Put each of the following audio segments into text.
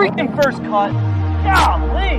freaking first cut. Golly.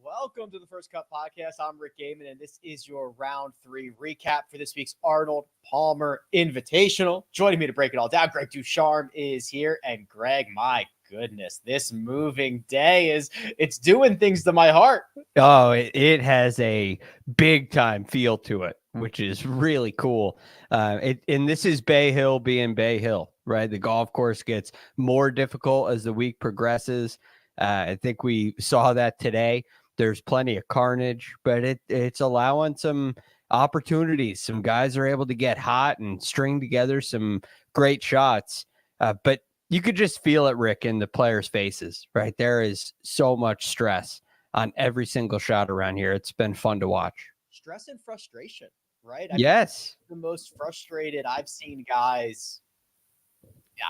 Welcome to the First Cut Podcast. I'm Rick Gehman, and this is your round 3 recap for this week's Arnold Palmer Invitational. Joining me to break it all down, Greg DuCharme is here. And Greg, my goodness, this moving day it's doing things to my heart. Oh, it has a big time feel to it, which is really cool. And this is Bay Hill being Bay Hill, right? The golf course gets more difficult as the week progresses. I think we saw that today. There's plenty of carnage, but it's allowing some opportunities. Some guys are able to get hot and string together some great shots. But you could just feel it, Rick, in the players' faces, right? There is so much stress on every single shot around here. It's been fun to watch. Stress and frustration, right? Yes. The most frustrated I've seen guys,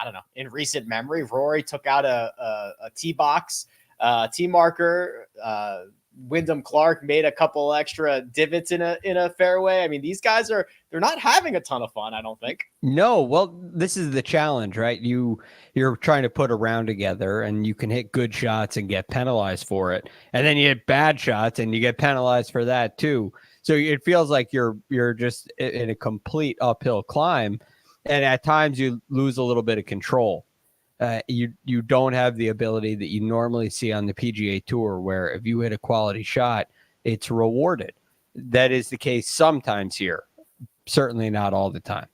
I don't know, in recent memory. Rory took out a tee box, tee marker. Windham Clark made a couple extra divots in a fairway. I mean, these guys they're not having a ton of fun, I don't think. No, well, this is the challenge, right? You're trying to put a round together, and you can hit good shots and get penalized for it, and then you hit bad shots and you get penalized for that too. So it feels like you're just in a complete uphill climb, and at times you lose a little bit of control. You don't have the ability that you normally see on the PGA Tour, where if you hit a quality shot, it's rewarded. That is the case sometimes here, certainly not all the time.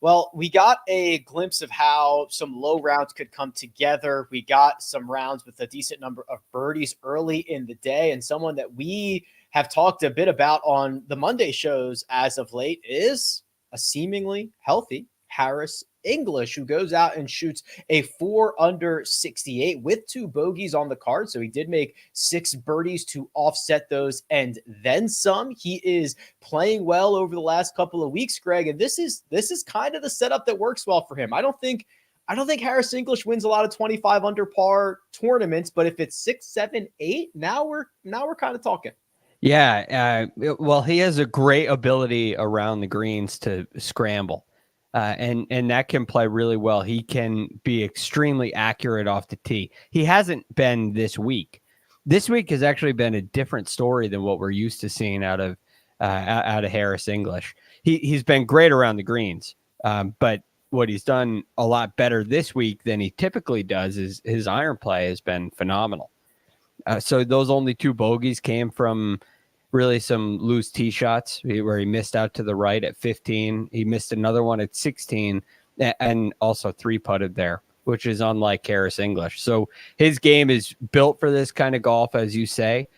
Well, we got a glimpse of how some low rounds could come together. We got some rounds with a decent number of birdies early in the day, and someone that we have talked a bit about on the Monday shows as of late is a seemingly healthy Harris English, who goes out and shoots a 4 under 68 with 2 bogeys on the card. So he did make 6 birdies to offset those and then some. He is playing well over the last couple of weeks, Greg, and this is kind of the setup that works well for him. I don't think Harris English wins a lot of 25 under par tournaments, but if it's 6, 7, 8, now we're kind of talking. Yeah, well, he has a great ability around the greens to scramble. And that can play really well. He can be extremely accurate off the tee. He hasn't been this week. This week has actually been a different story than what we're used to seeing out of Harris English. He's been great around the greens, but what he's done a lot better this week than he typically does is his iron play has been phenomenal. So those only 2 bogeys came from really some loose tee shots where he missed out to the right at 15. He missed another one at 16 and also 3-putted there, which is unlike Harris English. So his game is built for this kind of golf, as you say,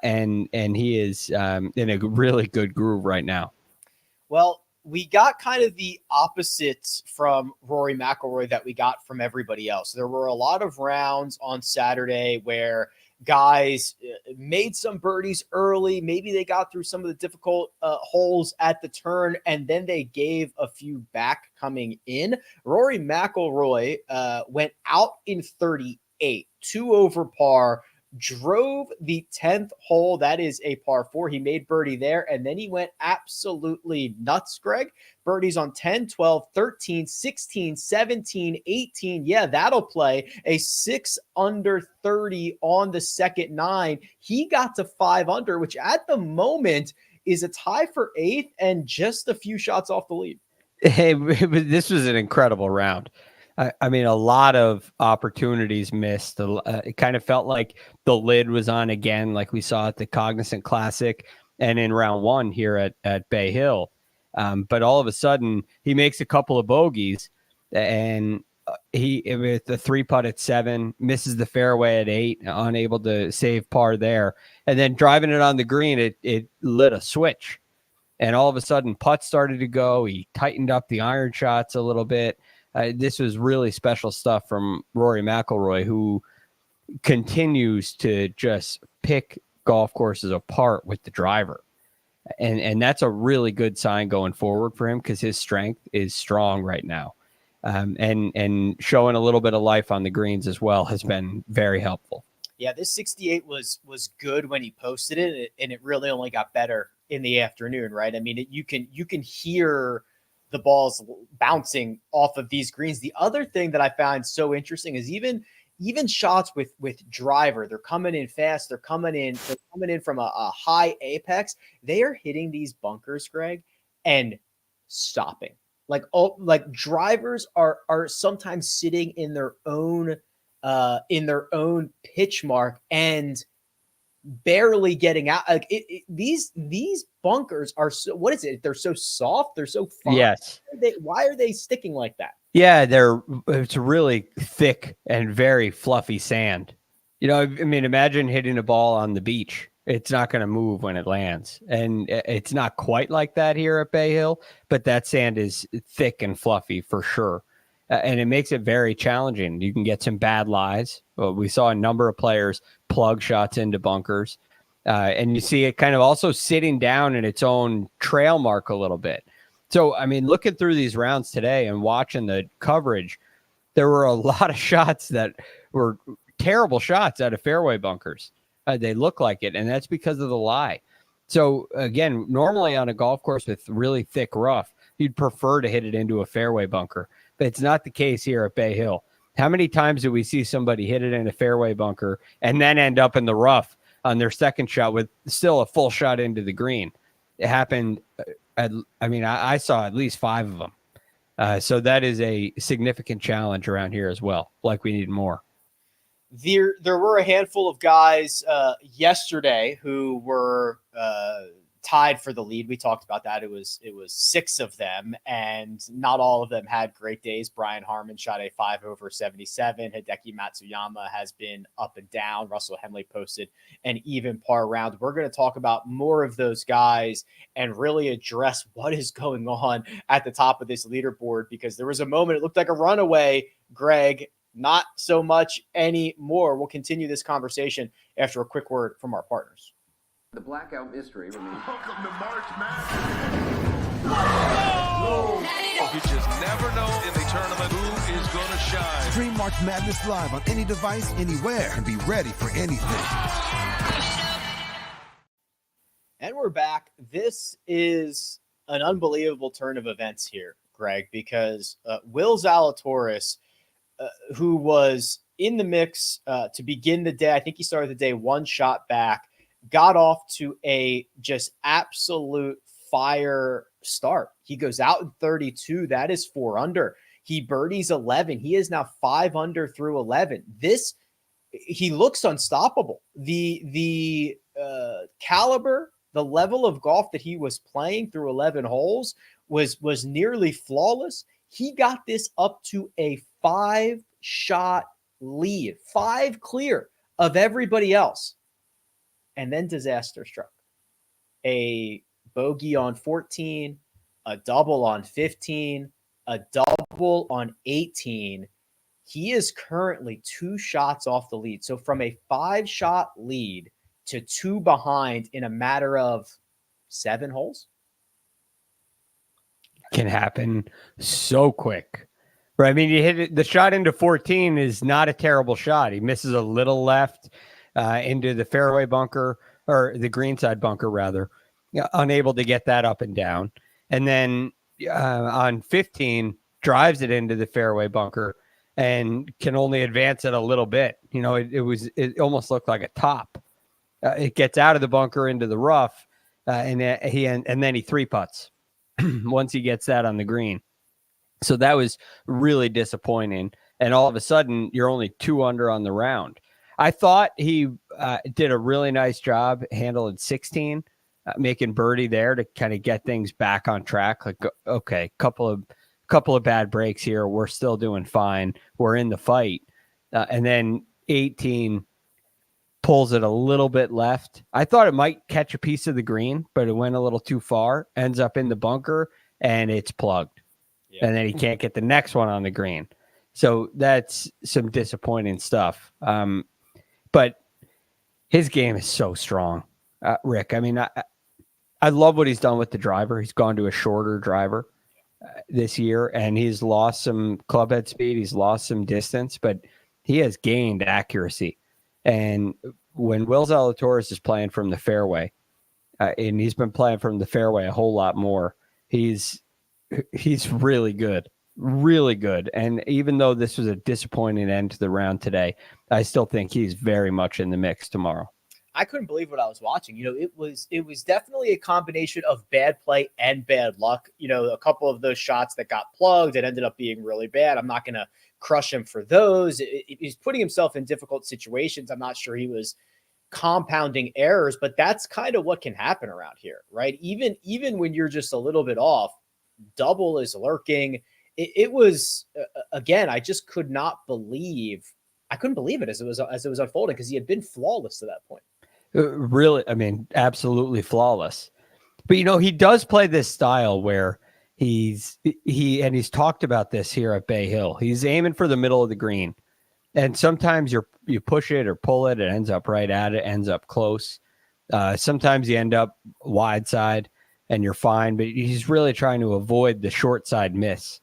and he is in a really good groove right now. Well, we got kind of the opposites from Rory McIlroy that we got from everybody else. There were a lot of rounds on Saturday where guys made some birdies early. Maybe they got through some of the difficult holes at the turn, and then they gave a few back coming in. Rory McIlroy went out in 38, 2 over par, drove the 10th hole. That is a par 4. He made birdie there, and then he went absolutely nuts, Greg. Birdies on 10, 12, 13, 16, 17, 18. Yeah, that'll play. A 6 under 30 on the second 9. He got to 5 under, which at the moment is a tie for 8th and just a few shots off the lead. Hey, this was an incredible round. I mean, a lot of opportunities missed. It kind of felt like the lid was on again, like we saw at the Cognizant Classic and in round 1 here at Bay Hill. But all of a sudden, he makes a couple of bogeys, and he with the 3-putt at 7, misses the fairway at 8, unable to save par there, and then driving it on the green, it lit a switch, and all of a sudden, putts started to go. He tightened up the iron shots a little bit. This was really special stuff from Rory McIlroy, who continues to just pick golf courses apart with the driver. And that's a really good sign going forward for him, because his strength is strong right now. And showing a little bit of life on the greens as well has been very helpful. Yeah, this 68 was good when he posted it, and it really only got better in the afternoon, right? I mean, you can hear the ball's bouncing off of these greens. The other thing that I found so interesting is even shots with driver, they're coming in fast. They're coming in from a high apex. They are hitting these bunkers, Greg, and stopping. Like drivers are sometimes sitting in their own pitch mark and barely getting out. Like these bunkers are so, what is it? They're so soft. They're so fine. Yes. Why are they sticking like that? Yeah, it's really thick and very fluffy sand. You know, I mean, imagine hitting a ball on the beach. It's not going to move when it lands. And it's not quite like that here at Bay Hill, but that sand is thick and fluffy for sure. And it makes it very challenging. You can get some bad lies. Well, we saw a number of players plug shots into bunkers. And you see it kind of also sitting down in its own trail mark a little bit. So, I mean, looking through these rounds today and watching the coverage, there were a lot of shots that were terrible shots out of fairway bunkers. They look like it, and that's because of the lie. So, again, normally on a golf course with really thick rough, you'd prefer to hit it into a fairway bunker. But it's not the case here at Bay Hill. How many times do we see somebody hit it in a fairway bunker and then end up in the rough on their second shot with still a full shot into the green? It happened. I saw at least 5 of them. So that is a significant challenge around here as well. Like we need more. There were a handful of guys yesterday who were tied for the lead. We talked about that. It was 6 of them, and not all of them had great days. Brian Harmon shot a 5 over 77. Hideki Matsuyama has been up and down. Russell Henley posted an even par round. We're going to talk about more of those guys and really address what is going on at the top of this leaderboard, because there was a moment it looked like a runaway, Greg. Not so much anymore. We'll continue this conversation after a quick word from our partners. The blackout mystery remains. Welcome to March Madness. Oh! You just never know in the tournament who is going to shine. Stream March Madness live on any device, anywhere, and be ready for anything. And we're back. This is an unbelievable turn of events here, Greg, because Will Zalatoris, who was in the mix to begin the day, I think he started the day 1 shot back, got off to a just absolute fire start. He goes out in 32. That is 4 under. He birdies 11. He is now 5 under through 11. He looks unstoppable. The caliber, the level of golf that he was playing through 11 holes was nearly flawless. He got this up to a 5-shot lead, 5 clear of everybody else. And then disaster struck. A bogey on 14, a double on 15, a double on 18. He is currently 2 shots off the lead. So from a 5-shot lead to 2 behind in a matter of 7 holes. Can happen so quick. Right? I mean, you hit it, the shot into 14 is not a terrible shot. He misses a little left into the fairway bunker, or the greenside bunker rather, unable to get that up and down. And then on 15 drives it into the fairway bunker and can only advance it a little bit. You know, it almost looked like a top. It gets out of the bunker into the rough, and then he 3-putts once he gets that on the green. So that was really disappointing. And all of a sudden, you're only 2 under on the round. I thought he did a really nice job handling 16, making birdie there to kind of get things back on track. Like, okay, couple of bad breaks here. We're still doing fine. We're in the fight. And then 18 pulls it a little bit left. I thought it might catch a piece of the green, but it went a little too far, ends up in the bunker, and it's plugged. Yeah. And then he can't get the next one on the green. So that's some disappointing stuff. But his game is so strong, Rick. I mean, I love what he's done with the driver. He's gone to a shorter driver this year, and he's lost some club head speed. He's lost some distance, but he has gained accuracy. And when Will Zalatoris is playing from the fairway, and he's been playing from the fairway a whole lot more, he's he's really good. Really good. And even though this was a disappointing end to the round today, I still think he's very much in the mix tomorrow. I couldn't believe what I was watching. It was definitely a combination of bad play and bad luck. A couple of those shots that got plugged, it ended up being really bad. I'm not going to crush him for those. He's putting himself in difficult situations. I'm not sure he was compounding errors, but that's kind of what can happen around here, right? Even when you're just a little bit off, double is lurking. It was again, I just couldn't believe it as it was unfolding, because he had been flawless to that point. Really, I mean, absolutely flawless. But he does play this style where he's talked about this here at Bay Hill. He's aiming for the middle of the green, and sometimes you push it or pull it, it ends up right at it, ends up close. Sometimes you end up wide side and you're fine, but he's really trying to avoid the short side miss.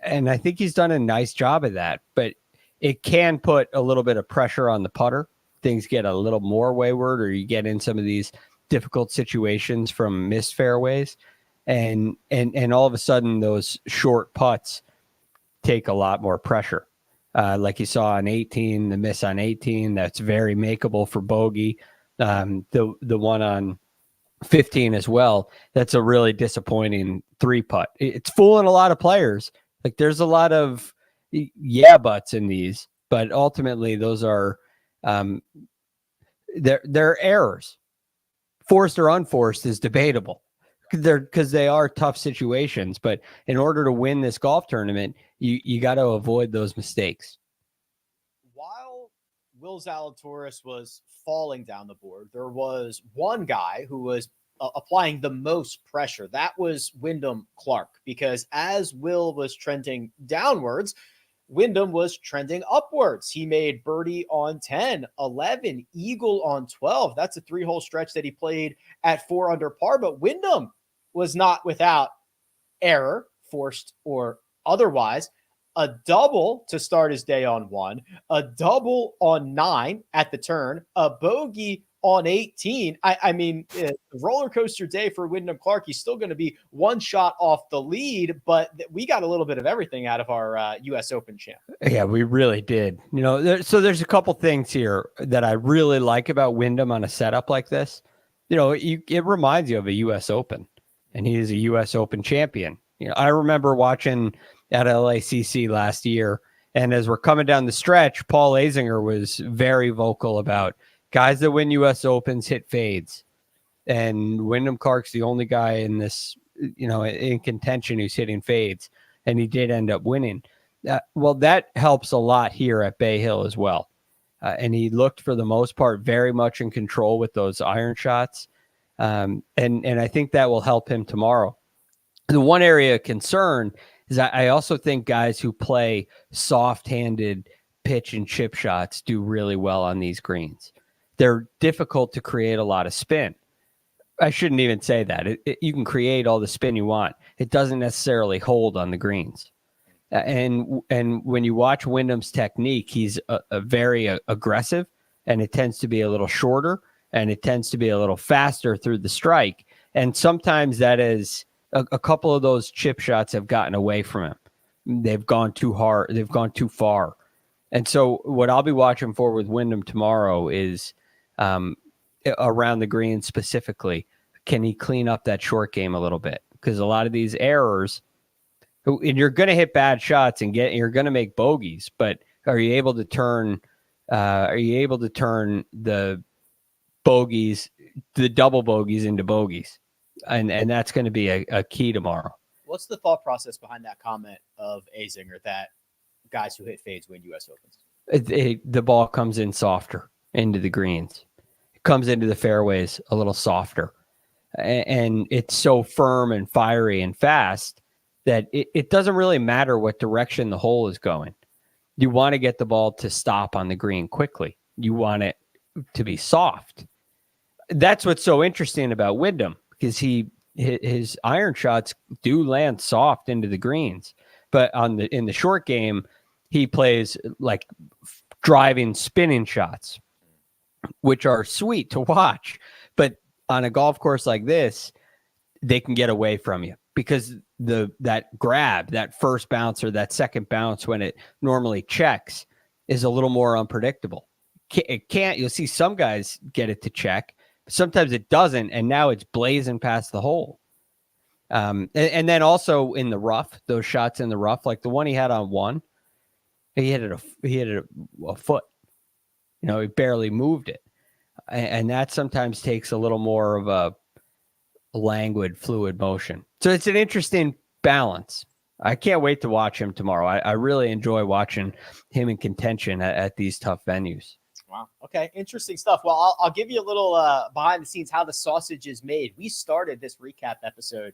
And I think he's done a nice job of that, but it can put a little bit of pressure on the putter. Things get a little more wayward, or you get in some of these difficult situations from missed fairways. And all of a sudden those short putts take a lot more pressure. Like you saw on 18, the miss on 18, that's very makeable for bogey. The one on 15 as well, that's a really disappointing 3-putt. It's fooling a lot of players. Like, there's a lot of buts in these, but ultimately those are they're errors. Forced or unforced is debatable. Because they are tough situations, but in order to win this golf tournament, you got to avoid those mistakes. While Will Zalatoris was falling down the board, there was one guy who was applying the most pressure. That was Windham Clark, because as Will was trending downwards, Windham was trending upwards. He made birdie on 10, 11, eagle on 12. That's a 3-hole stretch that he played at 4 under par, but Windham was not without error, forced or otherwise. A double to start his day on 1, a double on 9 at the turn, a bogey on 18. I mean, roller coaster day for Windham Clark. He's still going to be one shot off the lead, but we got a little bit of everything out of our U.S. Open champ. Yeah, we really did. So there's a couple things here that I really like about Windham on a setup like this. It reminds you of a U.S. Open, and he is a U.S. Open champion. I remember watching at LACC last year, and as we're coming down the stretch, Paul Azinger was very vocal about guys that win U.S. Opens hit fades, and Windham Clark's the only guy in this, in contention who's hitting fades, and he did end up winning. Well, that helps a lot here at Bay Hill as well, and he looked for the most part very much in control with those iron shots, and I think that will help him tomorrow. The one area of concern is I also think guys who play soft-handed pitch and chip shots do really well on these greens. They're difficult to create a lot of spin. I shouldn't even say that. You can create all the spin you want. It doesn't necessarily hold on the greens. And when you watch Windham's technique, he's a very aggressive, and it tends to be a little shorter, and it tends to be a little faster through the strike. And sometimes that is a couple of those chip shots have gotten away from him. They've gone too hard. They've gone too far. And so what I'll be watching for with Windham tomorrow is around the green specifically, can he clean up that short game a little bit? Because a lot of these errors, and you're going to hit bad shots and you're going to make bogeys, but are you able to turn the bogeys, the double bogeys into bogeys? And that's going to be a key tomorrow. What's the thought process behind that comment of Azinger that guys who hit fades win U.S. Opens? The ball comes in softer into the greens. It comes into the fairways a little softer. And it's so firm and fiery and fast that it doesn't really matter what direction the hole is going. You want to get the ball to stop on the green quickly. You want it to be soft. That's what's so interesting about Windham, because his iron shots do land soft into the greens, but in the short game, he plays like driving, spinning shots, which are sweet to watch. But on a golf course like this, they can get away from you. because that grab, that first bounce or that second bounce when it normally checks is a little more unpredictable. It can't. You'll see some guys get it to check. Sometimes it doesn't, and now it's blazing past the hole. And then also in the rough, those shots in the rough, like the one he had on one, he hit it a foot. He barely moved it, and that sometimes takes a little more of a languid, fluid motion. So it's an interesting balance. I can't wait to watch him tomorrow. I really enjoy watching him in contention at these tough venues. Wow. Okay. Interesting stuff. Well, I'll give you a little behind the scenes how the sausage is made. We started this recap episode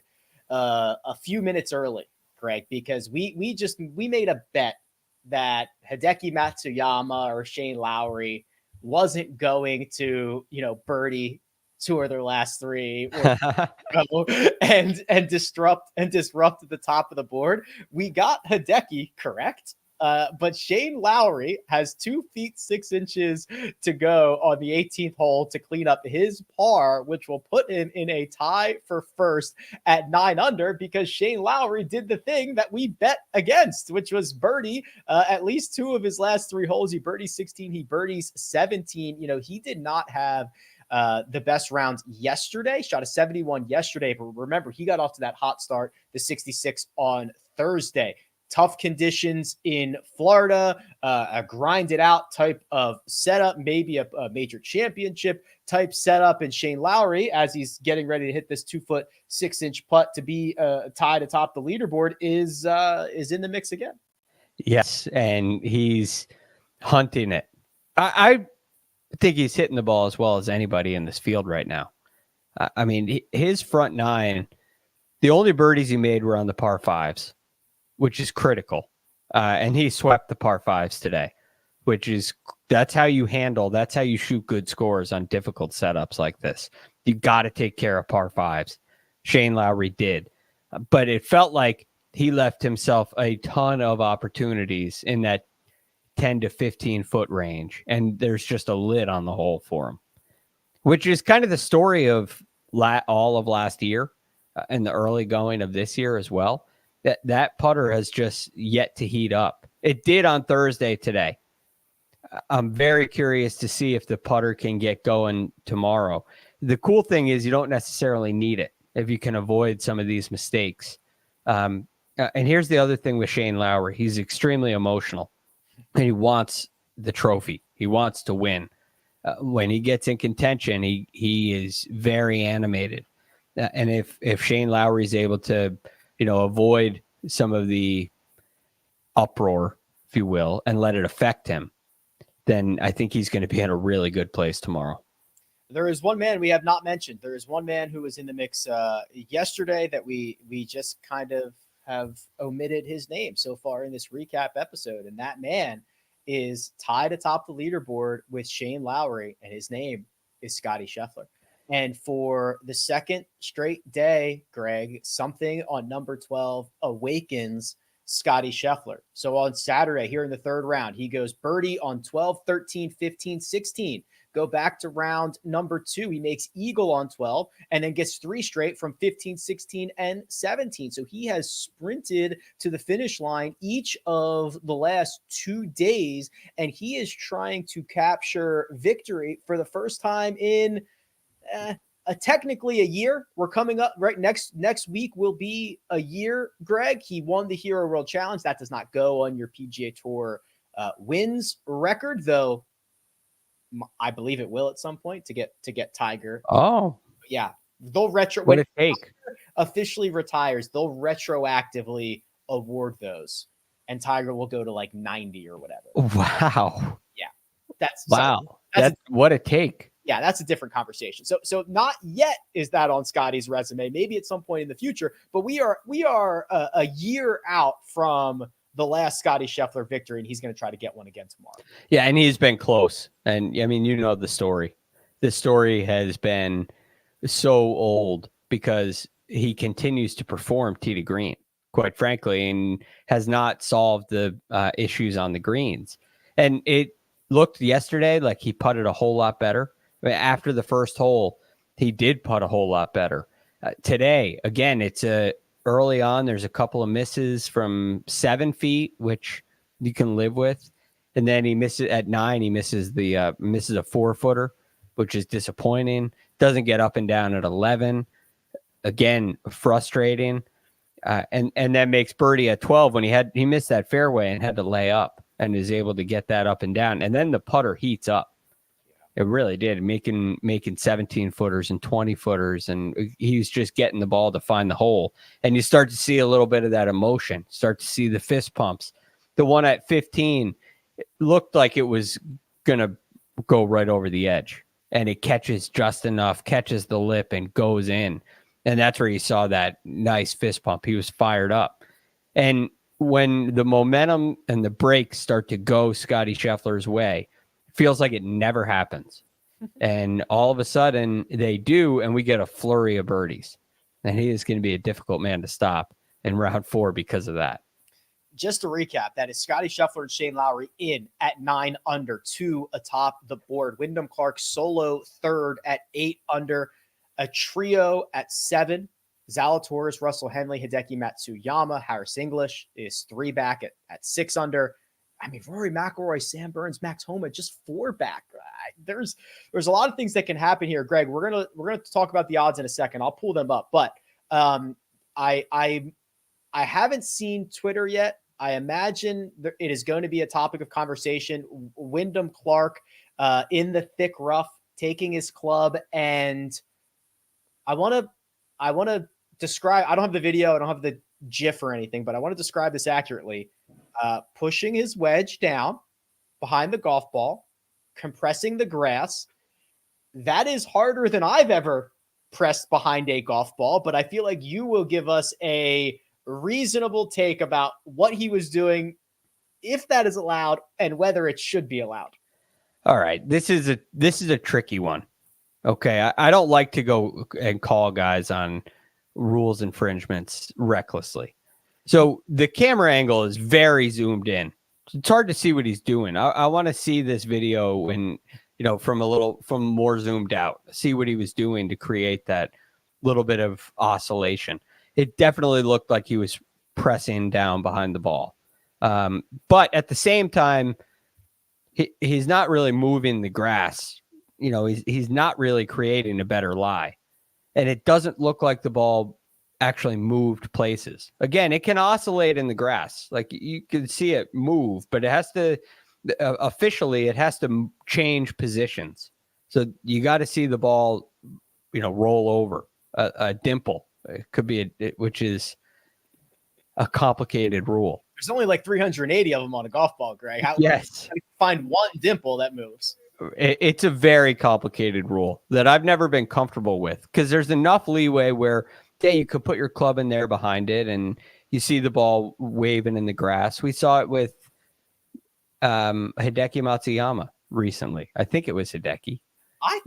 a few minutes early, Greg, because we made a bet that Hideki Matsuyama or Shane Lowry wasn't going to, birdie two of their last three and disrupt the top of the board. We got Hideki correct. But Shane Lowry has 2 feet 6 inches to go on the 18th hole to clean up his par, which will put him in a tie for first at 9 under, because Shane Lowry did the thing that we bet against, which was birdie at least 2 of his last 3 holes. He birdies 16, he birdies 17. He did not have the best rounds yesterday, shot a 71 yesterday, but remember, he got off to that hot start, the 66 on Thursday. Tough conditions in Florida, a grinded out type of setup, maybe a major championship type setup. And Shane Lowry, as he's getting ready to hit this 2 foot 6 inch putt to be tied atop the leaderboard, is in the mix again. Yes, and he's hunting it. I think he's hitting the ball as well as anybody in this field right now. I mean, his front 9, the only birdies he made were on the par 5s. Which is critical. And he swept the par 5s today, that's how you shoot good scores on difficult setups like this. You got to take care of par 5s. Shane Lowry did. But it felt like he left himself a ton of opportunities in that 10 to 15 foot range. And there's just a lid on the hole for him, which is kind of the story of all of last year and the early going of this year as well. That putter has just yet to heat up. It did on Thursday today. I'm very curious to see if the putter can get going tomorrow. The cool thing is you don't necessarily need it if you can avoid some of these mistakes. And here's the other thing with Shane Lowry. He's extremely emotional, and he wants the trophy. He wants to win. When he gets in contention, he is very animated. And if Shane Lowry is able to avoid some of the uproar, if you will, and let it affect him, then I think he's going to be in a really good place tomorrow. There is one man we have not mentioned. There is one man who was in the mix yesterday that we just kind of have omitted his name so far in this recap episode. And that man is tied atop the leaderboard with Shane Lowry, and his name is Scotty Scheffler. And for the second straight day, Greg, something on number 12 awakens Scotty Scheffler. So on Saturday here in the 3rd round, he goes birdie on 12, 13, 15, 16. Go back to round number 2. He makes eagle on 12 and then gets 3 straight from 15, 16, and 17. So he has sprinted to the finish line each of the last 2 days, and he is trying to capture victory for the first time in technically a year. We're coming up right next week will be a year, Greg. He won the Hero World Challenge. That does not go on your PGA Tour wins record, though. I believe it will at some point to get Tiger. Oh, yeah. They'll what it take officially retires. They'll retroactively award those, and Tiger will go to like 90 or whatever. Wow. Yeah. That's what it take. Yeah, that's a different conversation. So not yet is that on Scotty's resume. Maybe at some point in the future, but we are a year out from the last Scotty Scheffler victory, and he's going to try to get one again tomorrow. Yeah, and he's been close. And I mean, the story. This story has been so old because he continues to perform tee to green, quite frankly, and has not solved the issues on the greens. And it looked yesterday like he putted a whole lot better. I mean, after the first hole, he did putt a whole lot better. Today, again, it's a early on. There's a couple of misses from 7 feet, which you can live with. And then he misses at 9. He misses misses a 4-footer, which is disappointing. Doesn't get up and down at 11. Again, frustrating. And then makes birdie at 12 when he missed that fairway and had to lay up and is able to get that up and down. And then the putter heats up. It really did, making 17-footers and 20-footers, and he's just getting the ball to find the hole. And you start to see a little bit of that emotion, start to see the fist pumps. The one at 15 looked like it was going to go right over the edge, and it catches just enough, catches the lip, and goes in. And that's where you saw that nice fist pump. He was fired up. And when the momentum and the brakes start to go Scottie Scheffler's way, feels like it never happens. And all of a sudden they do, and we get a flurry of birdies. And he is going to be a difficult man to stop in round 4 because of that. Just to recap, that is Scottie Scheffler and Shane Lowry in at 9 under, 2 atop the board. Wyndham Clark solo third at 8 under, a trio at 7. Zalatoris, Russell Henley, Hideki Matsuyama, Harris English is 3 back at 6 under. I mean, Rory, McIlroy, Sam Burns, Max Homa, just 4 back. There's a lot of things that can happen here, Greg. We're gonna talk about the odds in a second. I'll pull them up, but I haven't seen Twitter yet. I imagine it is going to be a topic of conversation. Wyndham Clark in the thick rough, taking his club, and I want to describe. I don't have the video. I don't have the GIF or anything, but I want to describe this accurately. Pushing his wedge down behind the golf ball, compressing the grass. That is harder than I've ever pressed behind a golf ball, but I feel like you will give us a reasonable take about what he was doing, if that is allowed, and whether it should be allowed. All right. This is a tricky one. Okay. I don't like to go and call guys on rules infringements recklessly. So the camera angle is very zoomed in. It's hard to see what he's doing. I want to see this video when, from more zoomed out, see what he was doing to create that little bit of oscillation. It definitely looked like he was pressing down behind the ball. But at the same time, he's not really moving the grass. He's not really creating a better lie. And it doesn't look like the ball actually moved places. Again, it can oscillate in the grass. Like you can see it move, but it has to officially, it has to change positions. So you got to see the ball, roll over a dimple. It could be which is a complicated rule. There's only like 380 of them on a golf ball, Greg. Yes. How do you find one dimple that moves? It's a very complicated rule that I've never been comfortable with, because there's enough leeway where, yeah, you could put your club in there behind it and you see the ball waving in the grass. We saw it with Hideki Matsuyama recently. I think it was Hideki. I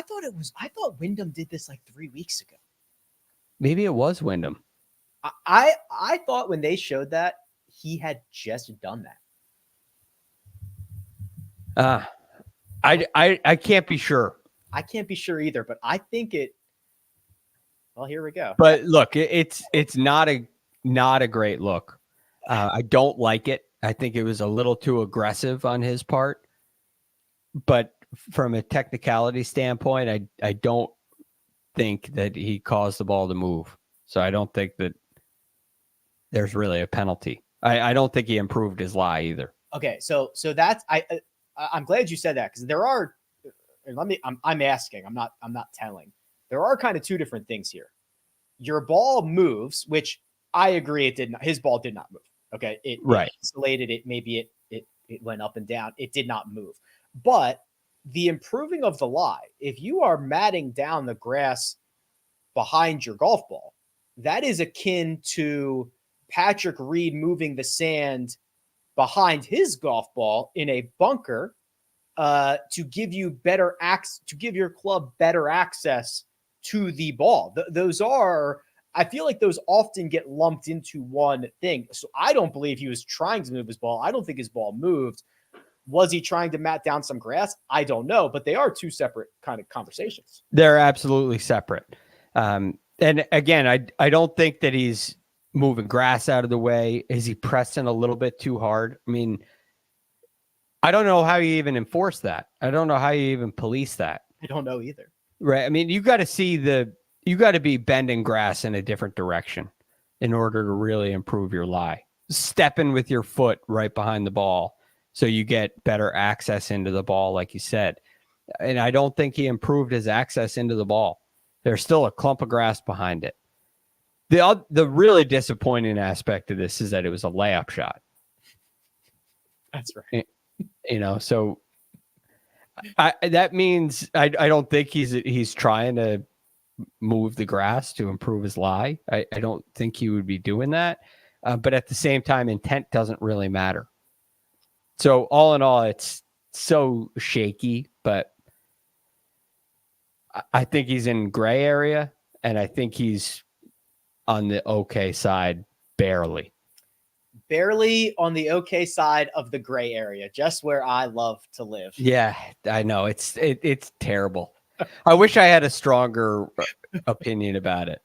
thought Wyndham did this like 3 weeks ago. Maybe it was Wyndham. I thought when they showed that he had just done that. I can't be sure. I can't be sure either, but I think it. Well, here we go. But look, it's not a great look. I don't like it. I think it was a little too aggressive on his part. But from a technicality standpoint, I don't think that he caused the ball to move. So I don't think that there's really a penalty. I don't think he improved his lie either. Okay, so that's I'm glad you said that, because there are. I'm asking. I'm not telling. There are kind of two different things here. Your ball moves, which I agree it did not. His ball did not move. Okay, it oscillated. It maybe it went up and down. It did not move. But the improving of the lie, if you are matting down the grass behind your golf ball, that is akin to Patrick Reed moving the sand behind his golf ball in a bunker to give you better access, to give your club better access to the ball. Those are, I feel like those often get lumped into one thing. So I don't believe he was trying to move his ball. I don't think his ball moved. Was he trying to mat down some grass? I don't know, but they are two separate kind of conversations. They're absolutely separate. And again, I don't think that he's moving grass out of the way. Is he pressing a little bit too hard? I mean, I don't know how you even enforce that. I don't know how you even police that. I don't know either. Right. I mean, you got to be bending grass in a different direction in order to really improve your lie. Stepping with your foot right behind the ball so you get better access into the ball, like you said. And I don't think he improved his access into the ball. There's still a clump of grass behind it. The really disappointing aspect of this is that it was a layup shot. That's right. So that means I don't think he's trying to move the grass to improve his lie. I don't think he would be doing that. But at the same time, intent doesn't really matter. So all in all, it's so shaky, but I think he's in gray area, and I think he's on the okay side, barely. Barely on the okay side of the gray area, just where I love to live. Yeah, I know. It's terrible. I wish I had a stronger opinion about it.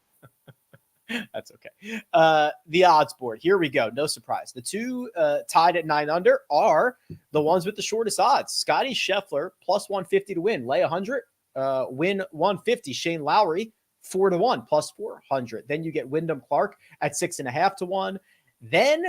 That's okay. The odds board. Here we go. No surprise. The two tied at 9 under are the ones with the shortest odds. Scotty Scheffler plus 150 to win. Lay 100. Win 150. Shane Lowry 4-1 plus 400. Then you get Windham Clark at 6.5 to 1. Then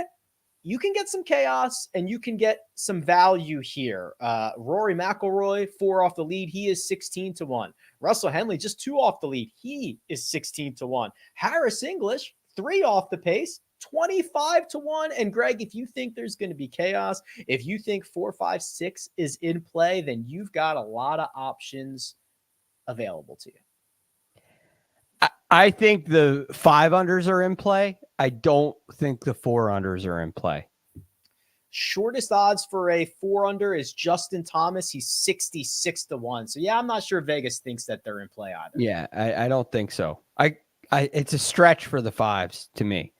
you can get some chaos and you can get some value here. Rory McIlroy 4 off the lead. He is 16 to 1. Russell Henley just 2 off the lead. He is 16 to 1. Harris English 3 off the pace. 25 to 1. And Greg, if you think there's going to be chaos, if you think 4, 5, 6 is in play, then you've got a lot of options available to you. I think the 5 unders are in play. I don't think the 4 unders are in play. Shortest odds for a 4 under is Justin Thomas. He's 66 to 1. So yeah, I'm not sure Vegas thinks that they're in play either. Yeah, I don't think so. It's a stretch for the 5s to me.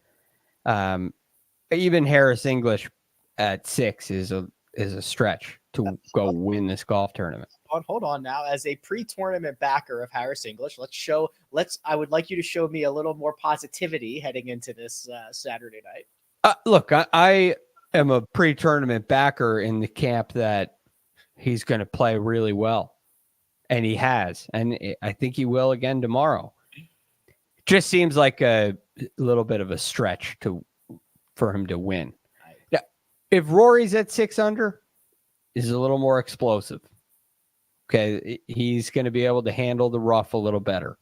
Even Harris English at 6 is a stretch to go win this golf tournament. Hold on now. As a pre-tournament backer of Harris English, I would like you to show me a little more positivity heading into this Saturday night. Look, I am a pre-tournament backer in the camp that he's going to play really well, and he has, and I think he will again tomorrow. Just seems like a little bit of a stretch for him to win. Now, if Rory's at 6 under, is a little more explosive. Okay, he's going to be able to handle the rough a little better.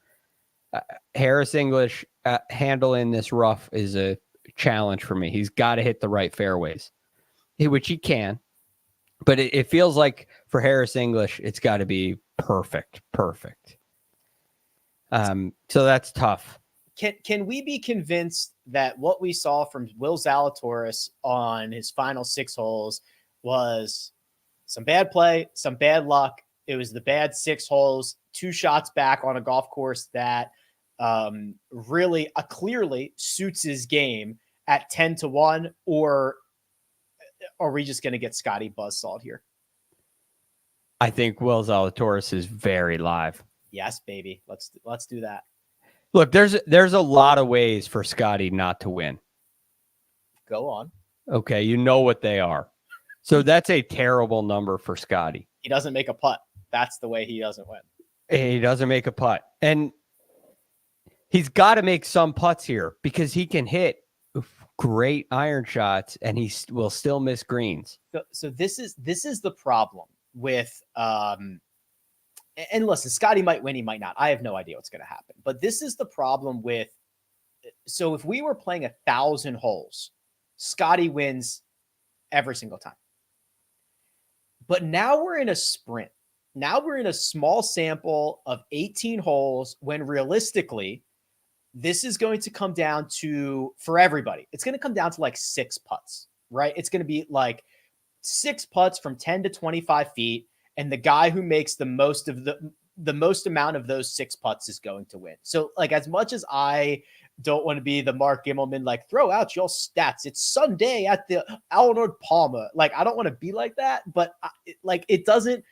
Harris English handling this rough is a challenge for me. He's got to hit the right fairways, which he can. But it feels like for Harris English, it's got to be perfect. So that's tough. Can we be convinced that what we saw from Will Zalatoris on his final 6 holes was some bad play, some bad luck? It was the bad 6 holes, 2 shots back on a golf course that really clearly suits his game at 10 to 1, or are we just going to get Scotty buzzsawed here? I think Will Zalatoris is very live. Yes, baby. Let's do that. Look, there's a lot of ways for Scotty not to win. Go on. Okay, you know what they are. So that's a terrible number for Scotty. He doesn't make a putt. That's the way he doesn't win. He doesn't make a putt. And he's got to make some putts here because he can hit great iron shots and he will still miss greens. So this is the problem with and listen, Scotty might win, he might not. I have no idea what's going to happen. But this is the problem with, so if we were playing 1,000 holes, Scotty wins every single time. But now we're in a sprint. Now we're in a small sample of 18 holes when realistically, this is going to come down to, for everybody, it's going to come down to like 6 putts, right? It's going to be like 6 putts from 10 to 25 feet. And the guy who makes the most amount of those 6 putts is going to win. So like, as much as I don't want to be the Mark Immelman, like throw out your stats, it's Sunday at the Arnold PALMER. Like, I don't want to be like that, but it doesn't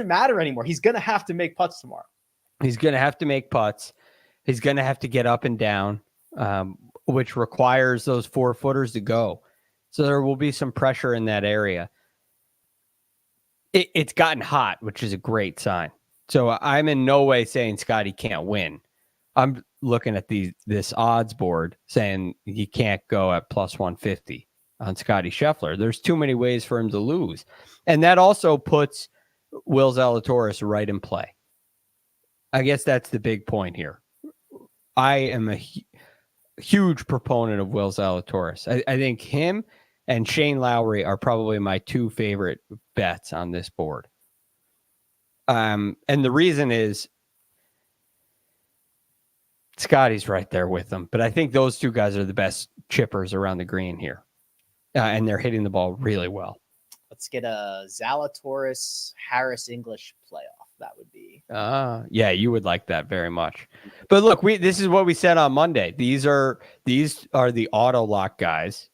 matter anymore. He's going to have to make putts tomorrow. He's going to have to make putts. He's going to have to get up and down, which requires those 4-footers to go. So there will be some pressure in that area. It's gotten hot, which is a great sign. So I'm in no way saying Scotty can't win. I'm looking at this odds board saying he can't go at plus 150 on Scotty Scheffler. There's too many ways for him to lose. And that also puts Will Zalatoris right in play. I guess that's the big point here. I am a huge proponent of Will Zalatoris. I think him and Shane Lowry are probably my two favorite bets on this board. And the reason is Scotty's right there with them, but I think those two guys are the best chippers around the green here. And they're hitting the ball really well. Let's get a Zalatoris Harris English playoff. That would be. Yeah, you would like that very much. But look, this is what we said on Monday. These are the auto lock guys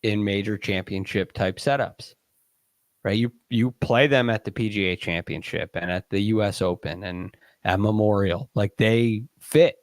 in major championship type setups, right? You play them at the PGA Championship and at the U.S. Open and at Memorial. Like, they fit.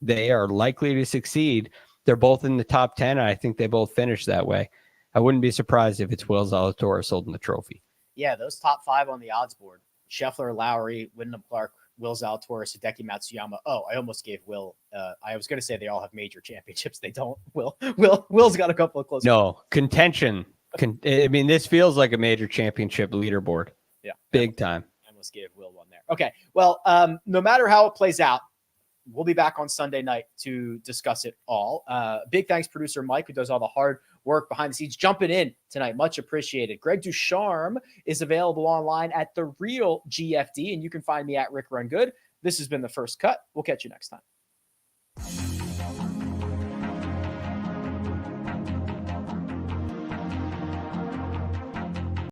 They are likely to succeed. They're both in the top 10, and I think they both finish that way. I wouldn't be surprised if it's Will Zalatoris holding the trophy. Yeah, those top 5 on the odds board: Scheffler, Lowry, Wyndham Clark, Will Zalatoris, Hideki Matsuyama. Oh, I almost gave Will. I was going to say they all have major championships. They don't. Will's got a couple of close. No contention. I mean, this feels like a major championship leaderboard. Yeah, big time. I almost gave Will one there. Okay, well, no matter how it plays out, we'll be back on Sunday night to discuss it all. Big thanks, producer Mike, who does all the hard work behind the scenes, jumping in tonight. Much appreciated. Greg DuCharme is available online at The Real GFD, and you can find me at Rick Run Good. This has been The First Cut. We'll catch you next time.